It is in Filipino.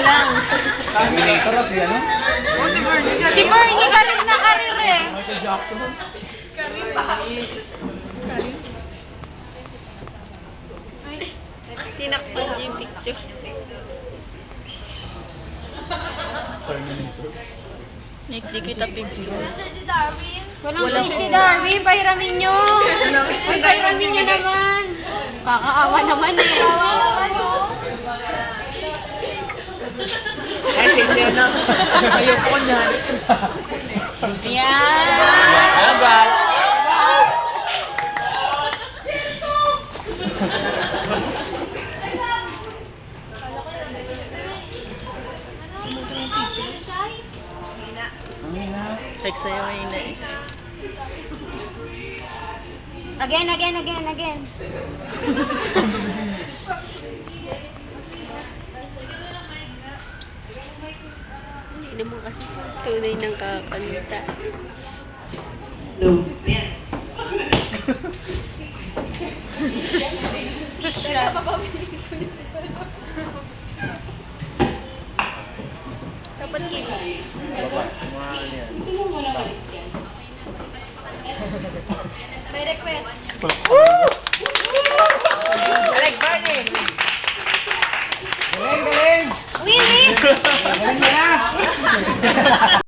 lang. Terminator si ano? Oh, si Bernie. Si Bernie, karir na karir eh. Michael Jackson. Tinakpan niya yung picture. Terminator. Nick, di kita picture. Walang Wala si siya. Darwin, pahiramin nyo. Uy, pahiramin nyo naman. Kakaawa naman eh. Ay, sige na. Ayoko niyan. Yan. Abat! Ang ina. Text sa'yo ngayon na eh. Again, again, again, again. Hindi naman kasi tunay ng kakanta. Dapat kita. May request. Like Barney! Galing, galing! Willie! Galing na!